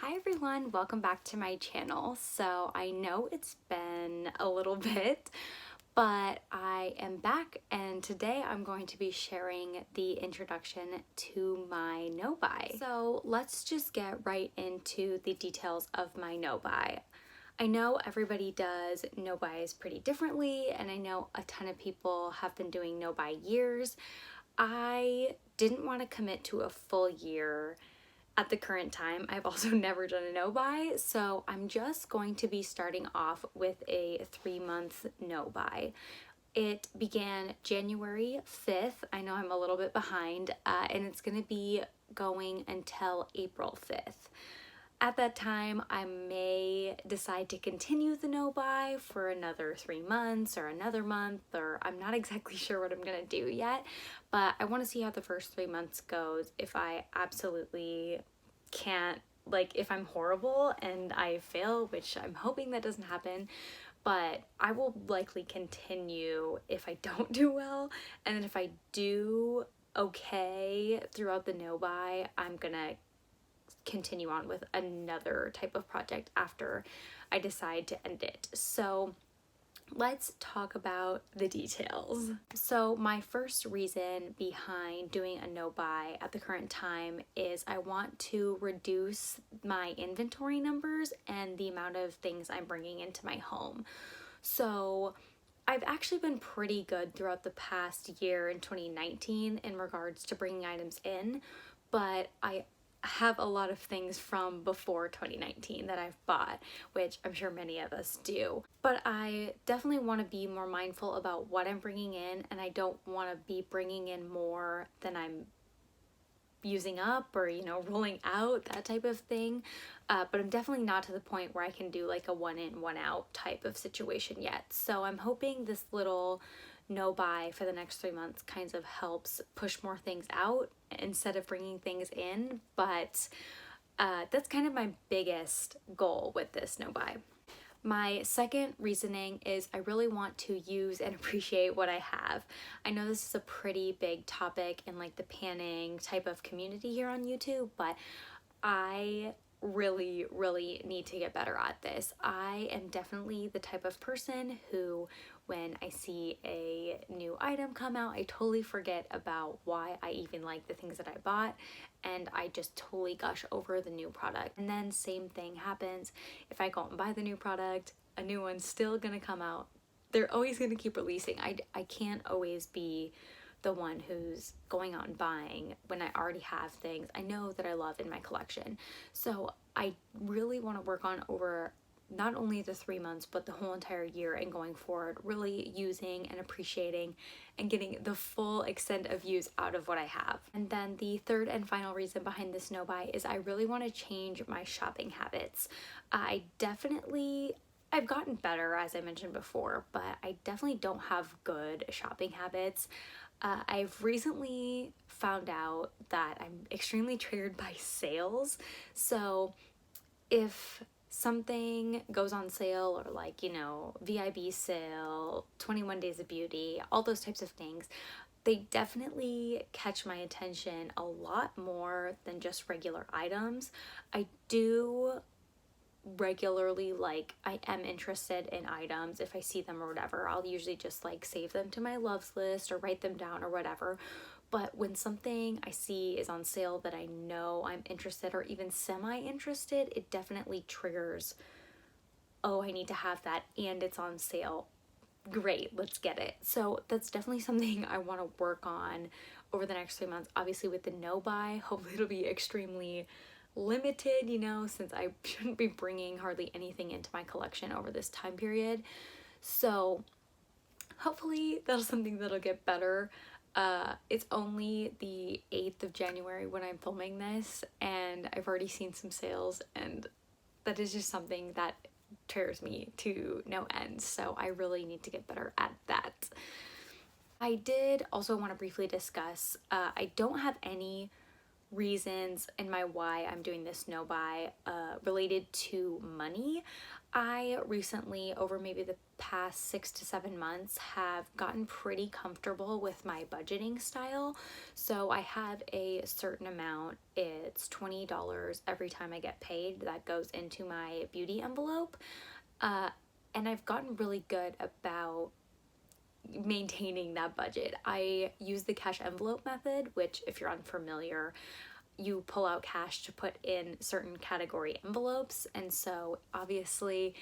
Hi everyone, welcome back to my channel. So I know it's been a little bit, but I am back and today I'm going to be sharing the introduction to my no-buy. So let's just get right into the details of my no-buy. I know everybody does no-buys pretty differently, and I know a ton of people have been doing no-buy years. I didn't want to commit to a full year at the current time. I've also never done a no-buy, so I'm just going to be starting off with a 3-month no-buy. It began January 5th. I know I'm a little bit behind, and it's going to be going until April 5th. At that time, I may decide to continue the no-buy for another 3 months or another month, or I'm not exactly sure what I'm gonna do yet, but I want to see how the first 3 months goes. If I absolutely can't, like if I'm horrible and I fail, which I'm hoping that doesn't happen, but I will likely continue if I don't do well, and then if I do okay throughout the no-buy, I'm gonna continue on with another type of project after I decide to end it. So let's talk about the details. So my first reason behind doing a no-buy at the current time is I want to reduce my inventory numbers and the amount of things I'm bringing into my home. So I've actually been pretty good throughout the past year in 2019 in regards to bringing items in, but I have a lot of things from before 2019 that I've bought, which I'm sure many of us do. But I definitely want to be more mindful about what I'm bringing in, and I don't want to be bringing in more than I'm using up or, rolling out, that type of thing. But I'm definitely not to the point where I can do like a one in, one out type of situation yet. So I'm hoping this little no-buy for the next 3 months kind of helps push more things out instead of bringing things in. But that's kind of my biggest goal with this no-buy. My second reasoning is I really want to use and appreciate what I have. I know this is a pretty big topic in like the panning type of community here on YouTube, but I really need to get better at this. I am definitely the type of person who, when I see a new item come out, I totally forget about why I even like the things that I bought, and I just totally gush over the new product. And then same thing happens if I go out and buy the new product, a new one's still gonna come out. They're always gonna keep releasing. I can't always be the one who's going out and buying when I already have things I know that I love in my collection. So I really want to work on over not only the 3 months but the whole entire year and going forward, really using and appreciating and getting the full extent of use out of what I have. And then the third and final reason behind this no buy is I really want to change my shopping habits. I've gotten better, as I mentioned before, but I definitely don't have good shopping habits. I've recently found out that I'm extremely triggered by sales. So if something goes on sale, or like, VIB sale, 21 Days of Beauty, all those types of things, they definitely catch my attention a lot more than just regular items. I do regularly, like, I am interested in items. If I see them or whatever, I'll usually just like save them to my loves list or write them down or whatever. But when something I see is on sale that I know I'm interested or even semi-interested, it definitely triggers, oh, I need to have that and it's on sale. Great, let's get it. So that's definitely something I want to work on over the next 3 months. Obviously with the no buy, hopefully it'll be extremely limited, since I shouldn't be bringing hardly anything into my collection over this time period. So hopefully that's something that'll get better. It's only the 8th of January when I'm filming this, and I've already seen some sales, and that is just something that triggers me to no end. So I really need to get better at that. I did also want to briefly discuss, I don't have any reasons and my why I'm doing this no buy related to money. I recently, over maybe the past 6 to 7 months, have gotten pretty comfortable with my budgeting style. So I have a certain amount, it's $20 every time I get paid, that goes into my beauty envelope. And I've gotten really good about maintaining that budget. I use the cash envelope method, which, if you're unfamiliar, you pull out cash to put in certain category envelopes. And so obviously,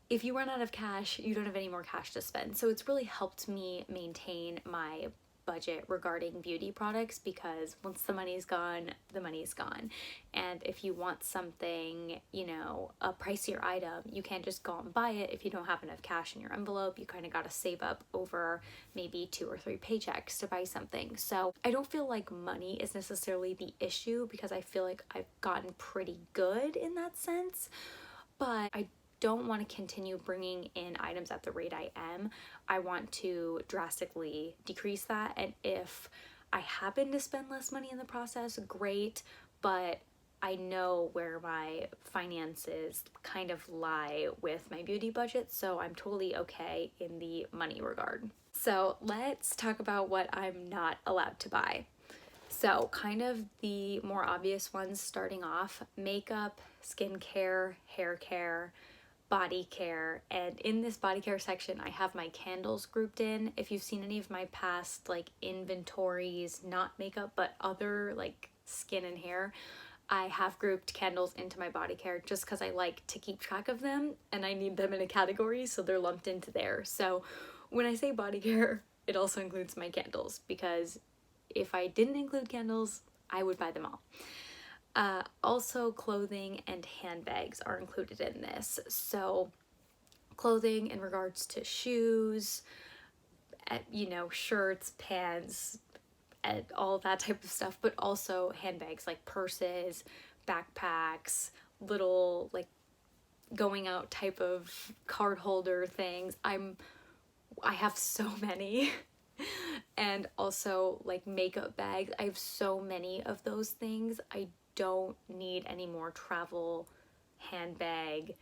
if you run out of cash, you don't have any more cash to spend. So it's really helped me maintain my budget regarding beauty products, because once the money's gone, the money's gone. And if you want something, you know, a pricier item, you can't just go out and buy it if you don't have enough cash in your envelope. You kind of got to save up over maybe 2 or 3 paychecks to buy something. So I don't feel like money is necessarily the issue, because I feel like I've gotten pretty good in that sense. But I don't want to continue bringing in items at the rate I am. I want to drastically decrease that. And if I happen to spend less money in the process, great. But I know where my finances kind of lie with my beauty budget, so I'm totally okay in the money regard. So let's talk about what I'm not allowed to buy. So kind of the more obvious ones starting off: makeup, skincare, hair care, body care. And in this body care section, I have my candles grouped in. If you've seen any of my past like inventories, not makeup but other like skin and hair, I have grouped candles into my body care just because I like to keep track of them and I need them in a category, so they're lumped into there. So when I say body care, it also includes my candles, because if I didn't include candles, I would buy them all. Also, clothing and handbags are included in this. So clothing in regards to shoes, you know, shirts, pants, and all that type of stuff, but also handbags like purses, backpacks, little like going out type of card holder things. I have so many. And also like makeup bags. I have so many of those things. I don't need any more travel handbag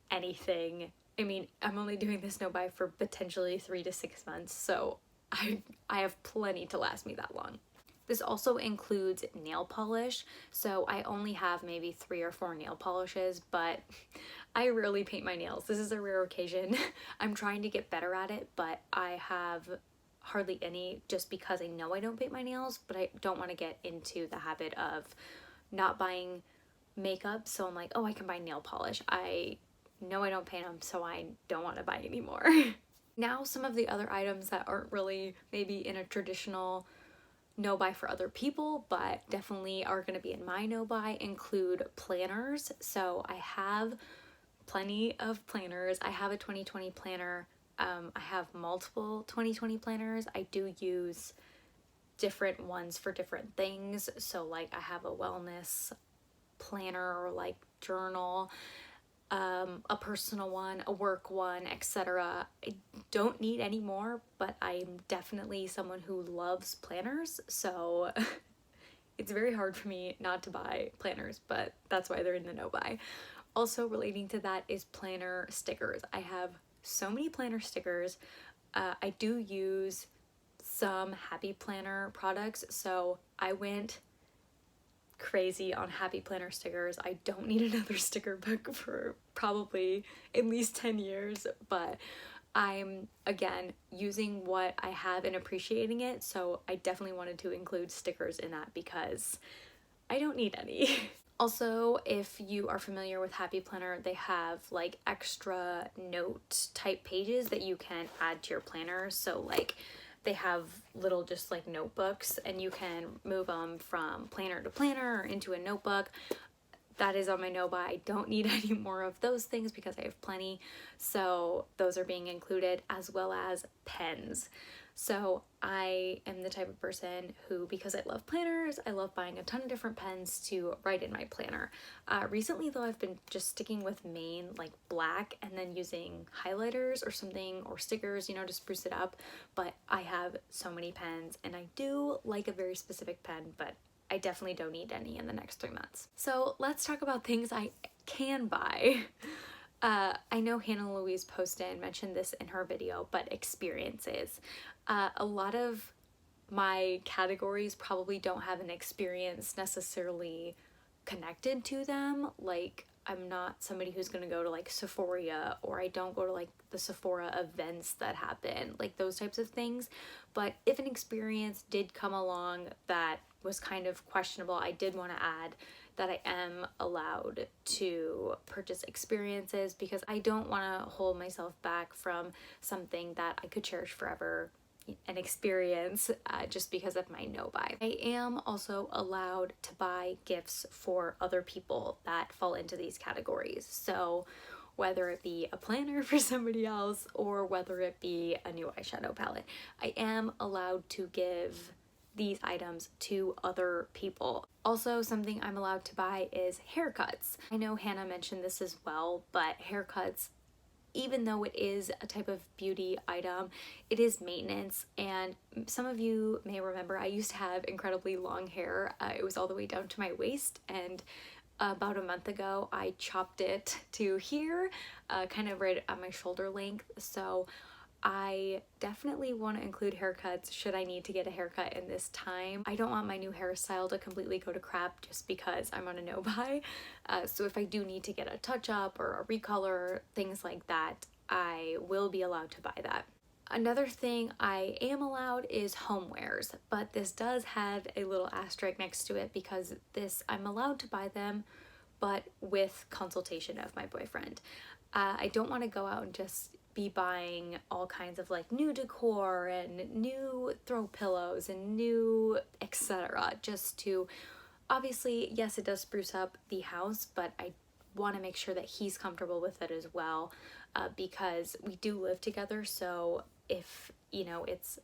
anything. I mean, I'm only doing this no buy for potentially 3 to 6 months, so I have plenty to last me that long. This also includes nail polish. So I only have maybe 3 or 4 nail polishes, but I rarely paint my nails. This is a rare occasion. I'm trying to get better at it, but I have hardly any, just because I know I don't paint my nails, but I don't want to get into the habit of not buying makeup. So I'm like, oh, I can buy nail polish. I know I don't paint them, so I don't want to buy anymore. Now, some of the other items that aren't really maybe in a traditional no buy for other people, but definitely are going to be in my no buy, include planners. So I have plenty of planners. I have a 2020 planner. I have multiple 2020 planners. I do use different ones for different things. So like I have a wellness planner or like journal, a personal one, a work one, etc. I don't need any more, but I'm definitely someone who loves planners, so it's very hard for me not to buy planners, but that's why they're in the no buy. Also relating to that is planner stickers. I have so many planner stickers. I do use some Happy Planner products, so I went crazy on Happy Planner stickers. I don't need another sticker book for probably at least 10 years, but I'm again using what I have and appreciating it, so I definitely wanted to include stickers in that because I don't need any. Also, if you are familiar with Happy Planner, they have like extra note type pages that you can add to your planner. So like they have little just like notebooks, and you can move them from planner to planner or into a notebook. That is on my no buy. I don't need any more of those things because I have plenty. So those are being included, as well as pens. So I am the type of person who, because I love planners, I love buying a ton of different pens to write in my planner. Recently though, I've been just sticking with main like black and then using highlighters or something, or stickers, you know, to spruce it up. But I have so many pens, and I do like a very specific pen, but I definitely don't need any in the next 3 months. So let's talk about things I can buy. I know Hannah Louise posted and mentioned this in her video, but experiences. A lot of my categories probably don't have an experience necessarily connected to them. Like, I'm not somebody who's gonna go to like Sephora, or I don't go to like the Sephora events that happen, like those types of things. But if an experience did come along that was kind of questionable, I did want to add that I am allowed to purchase experiences, because I don't want to hold myself back from something that I could cherish forever, an experience, just because of my no buy. I am also allowed to buy gifts for other people that fall into these categories. So whether it be a planner for somebody else or whether it be a new eyeshadow palette, I am allowed to give these items to other people. Also, something I'm allowed to buy is haircuts. I know Hannah mentioned this as well, but haircuts, even though it is a type of beauty item, it is maintenance. And some of you may remember I used to have incredibly long hair. It was all the way down to my waist, and about a month ago I chopped it to here, kind of right at my shoulder length. So I definitely want to include haircuts should I need to get a haircut in this time. I don't want my new hairstyle to completely go to crap just because I'm on a no buy. So if I do need to get a touch up or a recolor, things like that, I will be allowed to buy that. Another thing I am allowed is homewares, but this does have a little asterisk next to it, because I'm allowed to buy them, but with consultation of my boyfriend. I don't want to go out and just be buying all kinds of like new decor and new throw pillows and new etc. just to, obviously, yes, it does spruce up the house, but I want to make sure that he's comfortable with it as well, because we do live together. So if, you know, it's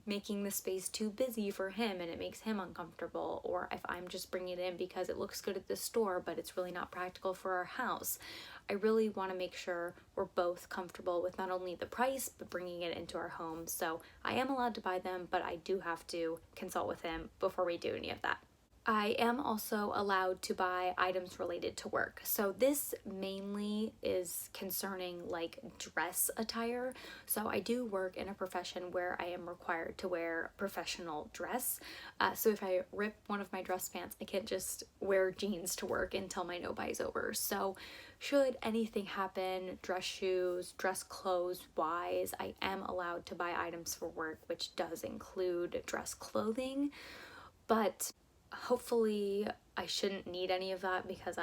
making the space too busy for him and it makes him uncomfortable, or if I'm just bringing it in because it looks good at the store but it's really not practical for our house, I really want to make sure we're both comfortable with not only the price but bringing it into our home. So I am allowed to buy them, but I do have to consult with him before we do any of that. I am also allowed to buy items related to work. So this mainly is concerning like dress attire. So I do work in a profession where I am required to wear professional dress. So if I rip one of my dress pants, I can't just wear jeans to work until my no buy is over. So should anything happen, dress shoes, dress clothes wise, I am allowed to buy items for work, which does include dress clothing. But hopefully I shouldn't need any of that, because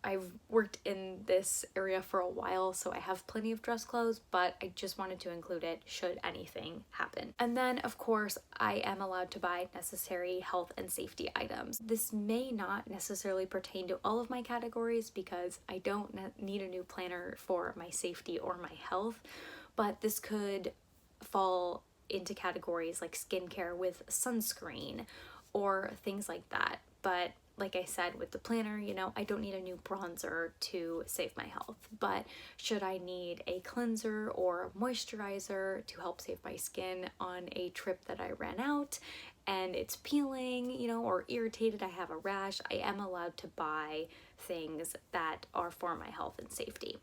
I've worked in this area for a while, so I have plenty of dress clothes, but I just wanted to include it should anything happen. And then of course I am allowed to buy necessary health and safety items. This may not necessarily pertain to all of my categories, because I don't need a new planner for my safety or my health, but this could fall into categories like skincare with sunscreen or things like that. But like I said with the planner, you know, I don't need a new bronzer to save my health. But should I need a cleanser or a moisturizer to help save my skin on a trip that I ran out and it's peeling, you know, or irritated, I have a rash, I am allowed to buy things that are for my health and safety.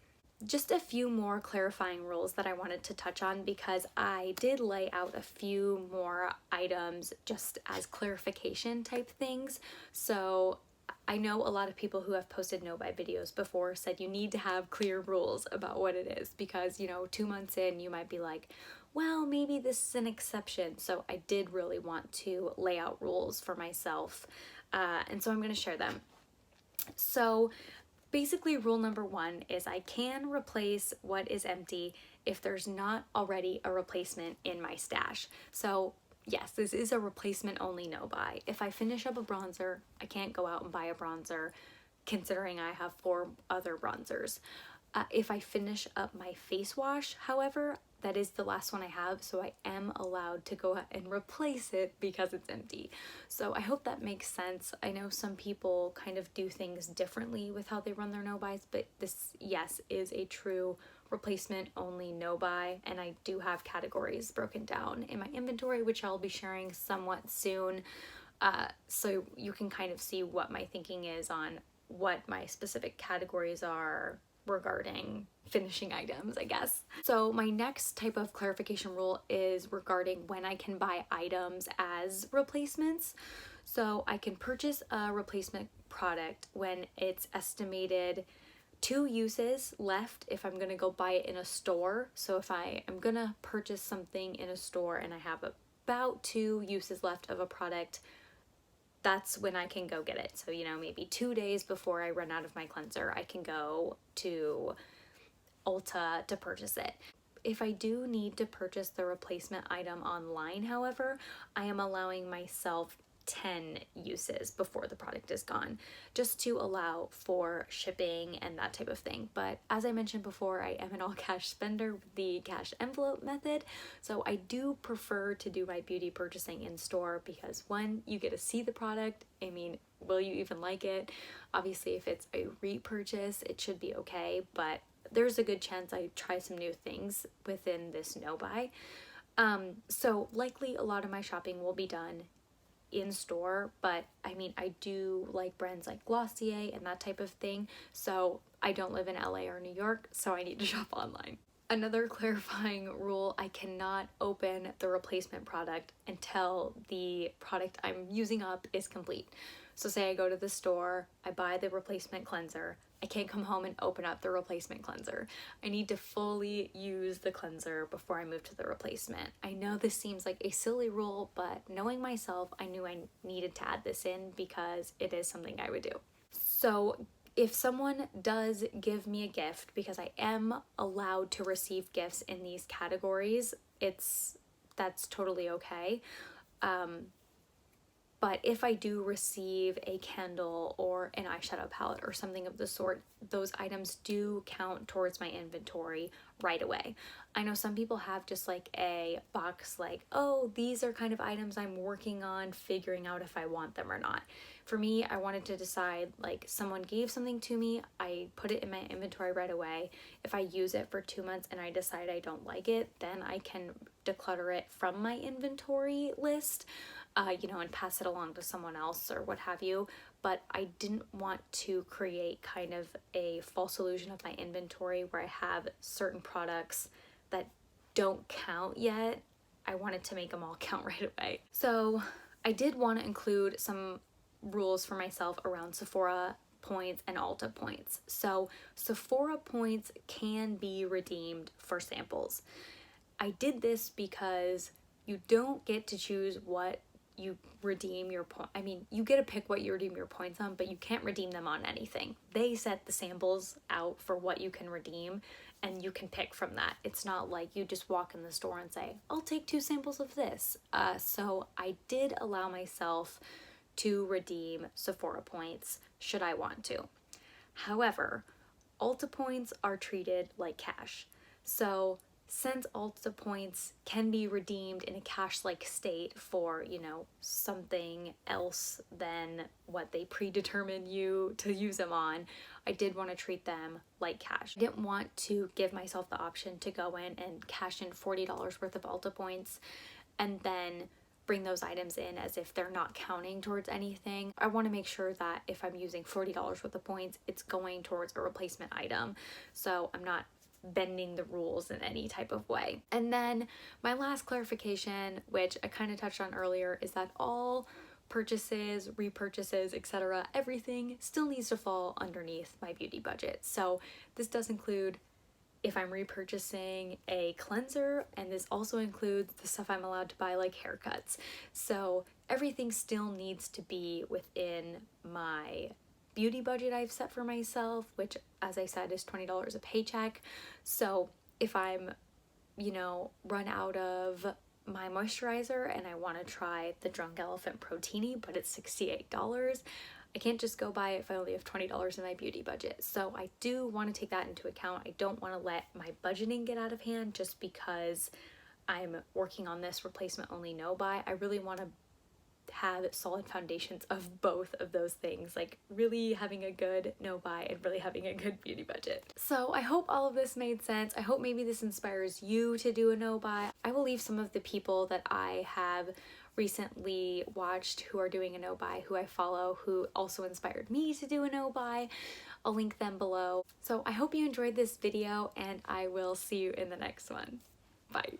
Just a few more clarifying rules that I wanted to touch on, because I did lay out a few more items just as clarification type things. So I know a lot of people who have posted no buy videos before said you need to have clear rules about what it is, because, you know, 2 months in you might be like, well, maybe this is an exception. So I did really want to lay out rules for myself, and so I'm going to share them. So basically, rule number 1 is I can replace what is empty if there's not already a replacement in my stash. So yes, this is a replacement only no buy. If I finish up a bronzer, I can't go out and buy a bronzer, considering I have 4 other bronzers. If I finish up my face wash, however, that is the last one I have, so I am allowed to go and replace it because it's empty. So I hope that makes sense. I know some people kind of do things differently with how they run their no buys, but this, yes, is a true replacement only no buy, and I do have categories broken down in my inventory, which I'll be sharing somewhat soon. So you can kind of see what my thinking is on what my specific categories are regarding finishing items, I guess. So my next type of clarification rule is regarding when I can buy items as replacements. So I can purchase a replacement product when it's estimated 2 uses left if I'm gonna go buy it in a store. So if I am gonna purchase something in a store and I have about 2 uses left of a product, that's when I can go get it. So, maybe 2 days before I run out of my cleanser, I can go to Ulta to purchase it. If I do need to purchase the replacement item online, however, I am allowing myself 10 uses before the product is gone, just to allow for shipping and that type of thing. But as I mentioned before, I am an all cash spender with the cash envelope method, so I do prefer to do my beauty purchasing in store because one, you get to see the product. I mean, will you even like it? Obviously, if it's a repurchase, it should be okay, but there's a good chance I try some new things within this no buy. So likely a lot of my shopping will be done in store, but I mean, I do like brands like Glossier and that type of thing, so I don't live in LA or New York, so I need to shop online. Another clarifying rule, I cannot open the replacement product until the product I'm using up is complete. So say I go to the store, I buy the replacement cleanser, I can't come home and open up the replacement cleanser. I need to fully use the cleanser before I move to the replacement. I know this seems like a silly rule, but knowing myself, I knew I needed to add this in because it is something I would do. So if someone does give me a gift, because I am allowed to receive gifts in these categories, that's totally okay. But if I do receive a candle or an eyeshadow palette or something of the sort, those items do count towards my inventory right away. I know some people have just like a box like, oh, these are kind of items I'm working on figuring out if I want them or not. For me, I wanted to decide, like, someone gave something to me, I put it in my inventory right away. If I use it for 2 months and I decide I don't like it, then I can declutter it from my inventory list, and pass it along to someone else or what have you. But I didn't want to create kind of a false illusion of my inventory where I have certain products that don't count yet. I wanted to make them all count right away. So I did want to include some rules for myself around Sephora points and Ulta points. So Sephora points can be redeemed for samples. I did this because you don't get to choose what you redeem your point. I mean, you get to pick what you redeem your points on, but you can't redeem them on anything. They set the samples out for what you can redeem, and you can pick from that. It's not like you just walk in the store and say, I'll take 2 samples of this. So I did allow myself to redeem Sephora points should I want to. However, Ulta points are treated like cash. So since Ulta points can be redeemed in a cash-like state for, something else than what they predetermine you to use them on, I did want to treat them like cash. I didn't want to give myself the option to go in and cash in $40 worth of Ulta points and then bring those items in as if they're not counting towards anything. I want to make sure that if I'm using $40 worth of points, it's going towards a replacement item. So I'm not bending the rules in any type of way. And then my last clarification, which I kind of touched on earlier, is that all purchases, repurchases, etc., everything still needs to fall underneath my beauty budget. So this does include if I'm repurchasing a cleanser, and this also includes the stuff I'm allowed to buy, like haircuts. So everything still needs to be within my beauty budget I've set for myself, which, as I said, is $20 a paycheck. So if I'm, run out of my moisturizer and I want to try the Drunk Elephant Protini, but it's $68, I can't just go buy it if I only have $20 in my beauty budget. So I do want to take that into account. I don't want to let my budgeting get out of hand just because I'm working on this replacement only no buy. I really want to have solid foundations of both of those things, like really having a good no-buy and really having a good beauty budget. So I hope all of this made sense. I hope maybe this inspires you to do a no-buy. I will leave some of the people that I have recently watched who are doing a no-buy, who I follow, who also inspired me to do a no-buy. I'll link them below. So I hope you enjoyed this video, and I will see you in the next one. Bye.